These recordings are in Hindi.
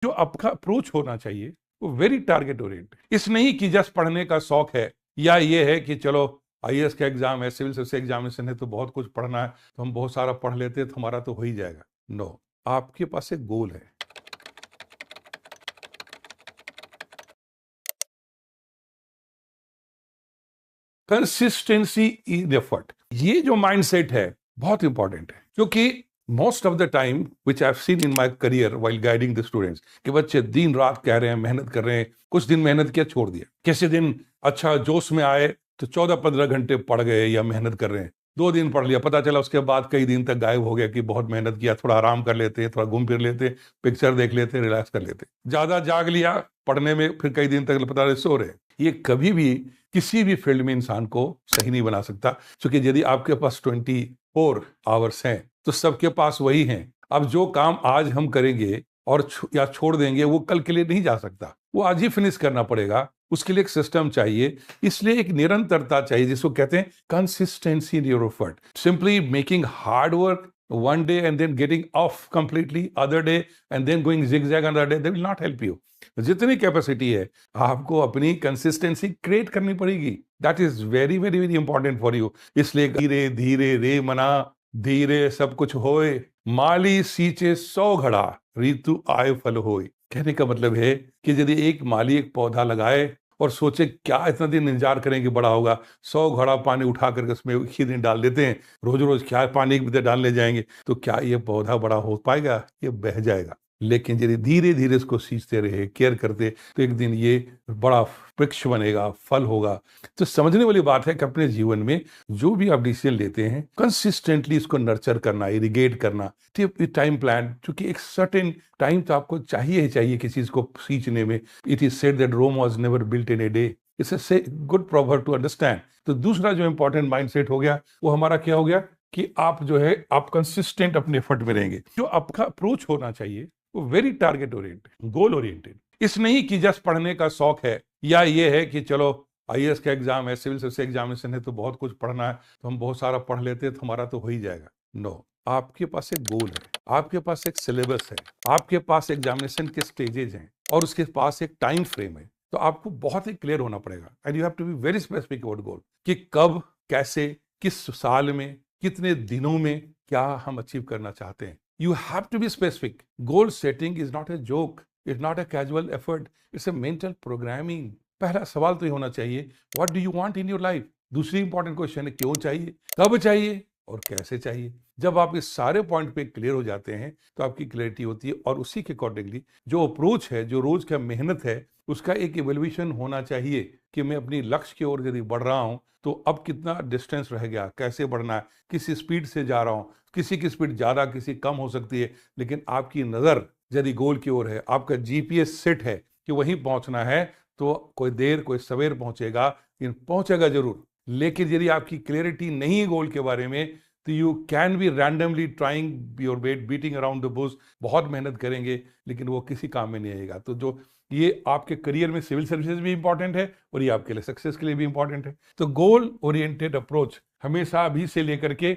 जो आपका अप्रोच होना चाहिए वो वेरी टारगेट ओरिएंटेड। इस नहीं कि जस्ट पढ़ने का शौक है या ये है कि चलो आईएएस का एग्जाम है, सिविल सर्विस एग्जामिनेशन है तो बहुत कुछ पढ़ना है तो हम बहुत सारा पढ़ लेते हैं तो हमारा तो हो ही जाएगा। नो, आपके पास एक गोल है। कंसिस्टेंसी इन एफर्ट, ये जो माइंडसेट है बहुत इंपॉर्टेंट है, क्योंकि most of the time which I have seen in my career while guiding the students कि बच्चे दिन रात कह रहे हैं, मेहनत कर रहे हैं, कुछ दिन मेहनत किया छोड़ दिया, किसी दिन अच्छा जोश में आए तो 14-15 घंटे पढ़ गए या मेहनत कर रहे हैं, 2 दिन पढ़ लिया, पता चला उसके बाद कई दिन तक गायब हो गया कि बहुत मेहनत किया, थोड़ा आराम कर लेते, थोड़ा घूम फिर लेते, पिक्चर देख लेते, रिलैक्स कर लेते, ज्यादा जाग लिया पढ़ने में, फिर कई दिन तक पता सो रहे। ये कभी भी किसी भी फील्ड में इंसान को सही नहीं बना सकता, क्योंकि यदि आपके पास 24 आवर्स हैं तो सबके पास वही हैं। अब जो काम आज हम करेंगे और या छोड़ देंगे वो कल के लिए नहीं जा सकता, वो आज ही फिनिश करना पड़ेगा। उसके लिए एक सिस्टम चाहिए, इसलिए एक निरंतरता चाहिए जिसको कहते हैं consistency in your effort. Simply making hard work one day and then getting off completely other day and then going zigzag another day, that will not help you. जितनी कैपेसिटी है आपको अपनी कंसिस्टेंसी क्रिएट करनी पड़ेगी। That is very very very important for you. इसलिए धीरे धीरे रे मना धीरे सब कुछ होए, माली सींचे 100 घड़ा ऋतु आए फल होए। कहने का मतलब है कि यदि एक माली एक पौधा लगाए और सोचे क्या इतना दिन इंतजार करेंगे बड़ा होगा, 100 घड़ा पानी उठा करके उसमें एक ही दिन डाल देते हैं, रोज रोज क्या पानी डालने जाएंगे, तो क्या ये पौधा बड़ा हो पाएगा? ये बह जाएगा। लेकिन यदि धीरे धीरे इसको सींचते रहे, केयर करते, तो एक दिन ये बड़ा वृक्ष बनेगा, फल होगा। तो समझने वाली बात है कि अपने जीवन में जो भी आप डिसीजन लेते हैं कंसिस्टेंटली इसको नर्चर करना, इरिगेट करना, टाइम प्लान, क्योंकि एक सर्टेन टाइम तो आपको चाहिए ही चाहिए किसी चीज को सींचने में। It is said that Rome was never built in a day. It's a good proverb to understand. तो दूसरा जो इंपॉर्टेंट माइंडसेट हो गया वो हमारा क्या हो गया कि आप जो है आप कंसिस्टेंट अपने एफर्ट में रहेंगे। जो आपका अप्रोच होना चाहिए वो very target oriented, goal oriented. इस नहीं कि जस्ट पढ़ने का शौक है या ये है कि चलो आईएएस का एग्जाम है, सिविल सर्विस एग्जामिनेशन है तो बहुत कुछ पढ़ना है तो हम बहुत सारा पढ़ लेते हैं तो हमारा तो हो ही जाएगा। नो, आपके पास एक गोल है, आपके पास एक सिलेबस है, आपके पास एग्जामिनेशन के स्टेजेस हैं और उसके पास एक टाइम फ्रेम है। तो आपको बहुत ही क्लियर होना पड़ेगा and you have to be very specific about goal, कि कब, कैसे, किस साल में, कितने दिनों में क्या हम अचीव करना चाहते हैं। You have to be specific. Goal setting is not a joke. It's not a casual effort. It's a mental programming. पहला सवाल तो ये होना चाहिए, what do you want in your life? दूसरी इंपॉर्टेंट क्वेश्चन है क्यों चाहिए, कब चाहिए और कैसे चाहिए। जब आप इस सारे पॉइंट पे क्लियर हो जाते हैं तो आपकी क्लैरिटी होती है और उसी के अकॉर्डिंगली जो अप्रोच है, जो रोज का मेहनत है, उसका एक इवैल्यूएशन होना चाहिए कि मैं अपनी लक्ष्य की ओर यदि बढ़ रहा हूं तो अब कितना डिस्टेंस रह गया, कैसे बढ़ना है, किस स्पीड से जा रहा हूं। किसी की स्पीड ज्यादा, किसी कम हो सकती है, लेकिन आपकी नजर यदि गोल की ओर है, आपका जीपीएस सेट है कि वहीं पहुंचना है, तो कोई देर कोई सवेर पहुंचेगा, लेकिन पहुंचेगा जरूर। लेकिन यदि आपकी क्लियरिटी नहीं है गोल के बारे में तो you can be randomly trying your weight, beating around the Bush, बहुत मेहनत करेंगे लेकिन वो किसी काम में नहीं आएगा। तो जो ये आपके करियर में सिविल सर्विसेज भी इंपॉर्टेंट है और ये आपके लिए सक्सेस के लिए भी इंपॉर्टेंट है। तो गोल ओरिएंटेड अप्रोच हमेशा अभी से लेकर के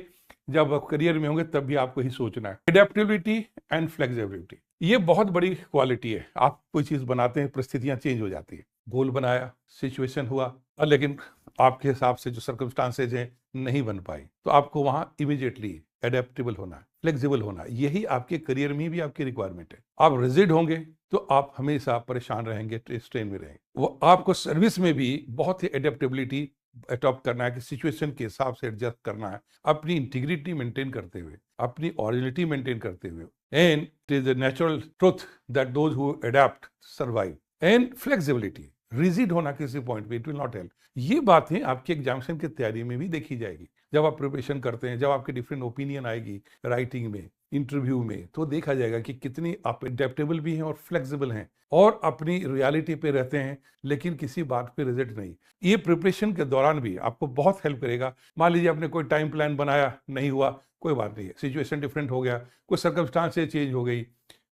जब आप करियर में होंगे तब भी आपको ही सोचना है। एडेप्टेबिलिटी एंड फ्लेक्सिबिलिटी, ये बहुत बड़ी क्वालिटी है। आप कोई चीज बनाते हैं, परिस्थितियां चेंज हो जाती है, गोल बनाया, सिचुएशन हुआ और लेकिन आपके हिसाब से जो सर्कमस्टांसेज हैं नहीं बन पाई, तो आपको वहां इमीडिएटली एडेप्टेबल होना है, फ्लेक्सिबल होना है। यही आपके करियर में भी आपकी रिक्वायरमेंट है। आप रिजिड होंगे तो आप हमेशा परेशान रहेंगे, स्ट्रेन में रहेंगे। वो आपको सर्विस में भी बहुत ही एडेप्टेबिलिटी अडॉप्ट करना है कि सिचुएशन के हिसाब से एडजस्ट करना है, अपनी इंटीग्रिटी मेंटेन करते हुए, अपनी ओरिजिनिटी मेंटेन करते हुए। And it is the natural truth that those who adopt survive. And flexibility, rigid होना किसी पॉइंट पे इट विल नॉट हेल्प। ये बातें आपकी एग्जामिनेशन की तैयारी में भी देखी जाएगी। जब आप प्रिपरेशन करते हैं, जब आपकी डिफरेंट ओपिनियन आएगी राइटिंग में, इंटरव्यू में, तो देखा जाएगा कि कितनी आप एडेप्टेबल भी हैं और फ्लेक्सिबल हैं और अपनी रियलिटी पे रहते हैं, लेकिन किसी बात पे रिजल्ट नहीं। ये प्रिपरेशन के दौरान भी आपको बहुत हेल्प करेगा। मान लीजिए आपने कोई टाइम प्लान बनाया, नहीं हुआ, कोई बात नहीं है, सिचुएशन डिफरेंट हो गया, कोई सर्कमस्टांस चेंज हो गई,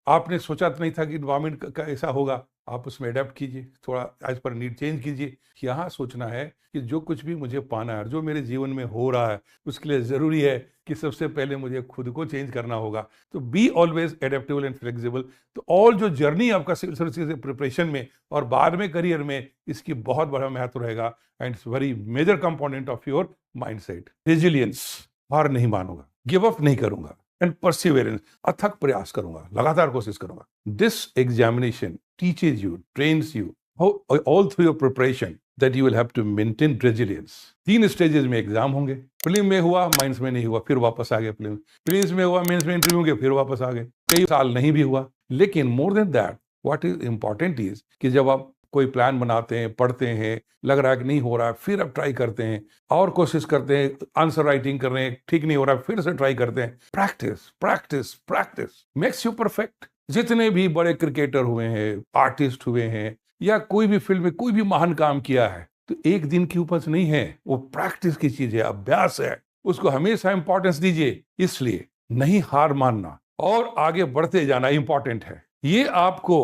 आपने सोचा तो नहीं था कि इन्वायरमेंट का ऐसा होगा, आप उसमें अडेप्ट कीजिए, थोड़ा एज पर नीड चेंज कीजिए। यहाँ सोचना है कि जो कुछ भी मुझे पाना है, जो मेरे जीवन में हो रहा है, उसके लिए ज़रूरी है कि सबसे पहले मुझे खुद को चेंज करना होगा। तो be always adaptable and flexible. तो ऑल जो जर्नी आपका सिविल सर्विसेज के प्रिपरेशन में और बाद में करियर में, इसकी बहुत बड़ा महत्व रहेगा and it's very major component of your mindset. Resilience, हार नहीं मानूंगा, गिव अप नहीं करूंगा, एंड परसिवेरेंस, अथक प्रयास करूंगा, लगातार कोशिश करूंगा। This examination teaches you, trains you all through your preparation that you will have to maintain resilience। 3 stages में एग्जाम होंगे। प्रीलिम में हुआ, मेंस में नहीं हुआ, फिर वापस आ गए। प्रीलिम्स में हुआ, मेंस में इंटरव्यू गए, फिर वापस आ गए। कई साल नहीं भी हुआ। लेकिन more than that what is important is कि जब आप कोई प्लान बनाते हैं, पढ़ते हैं, लग रहा है कि नहीं हो रहा है, फिर आप ट्राई करते हैं और कोशिश करते हैं, आंसर राइटिंग कर रहे हैं, ठीक नहीं हो रहा है, फिर से ट्राई करते हैं। Practice practice practice makes you perfect. जितने भी बड़े क्रिकेटर हुए हैं, आर्टिस्ट हुए हैं, या कोई भी फील्ड में कोई भी महान काम किया है, तो एक दिन की उपज नहीं है, वो प्रैक्टिस की चीज है, अभ्यास है। उसको हमेशा इंपॉर्टेंस दीजिए। इसलिए नहीं हार मानना और आगे बढ़ते जाना इंपॉर्टेंट है। ये आपको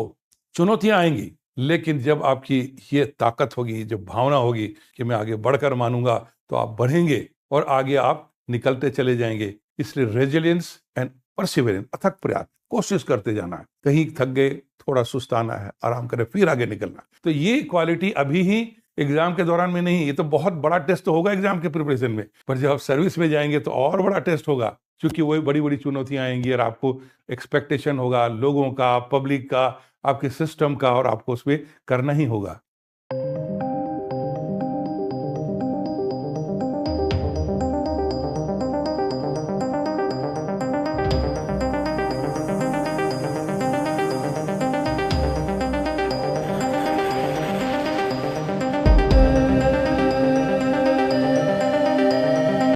चुनौतियां आएंगी, लेकिन जब आपकी ये ताकत होगी, जब भावना होगी कि मैं आगे बढ़कर मानूंगा, तो आप बढ़ेंगे और आगे आप निकलते चले जाएंगे। इसलिए रेजिलियंस एंड परसिवेरेंस, अथक प्रयास, कोशिश करते जाना है। कहीं थक गए, थोड़ा सुस्ताना है, आराम करें, फिर आगे निकलना। तो ये क्वालिटी अभी ही एग्जाम के दौरान में नहीं, ये तो बहुत बड़ा टेस्ट तो होगा एग्जाम के प्रिपरेशन में, पर जब आप सर्विस में जाएंगे तो और बड़ा टेस्ट होगा, क्योंकि वही बड़ी बड़ी चुनौतियां आएंगी और आपको एक्सपेक्टेशन होगा लोगों का, पब्लिक का, आपके सिस्टम का, और आपको उसमें करना ही होगा।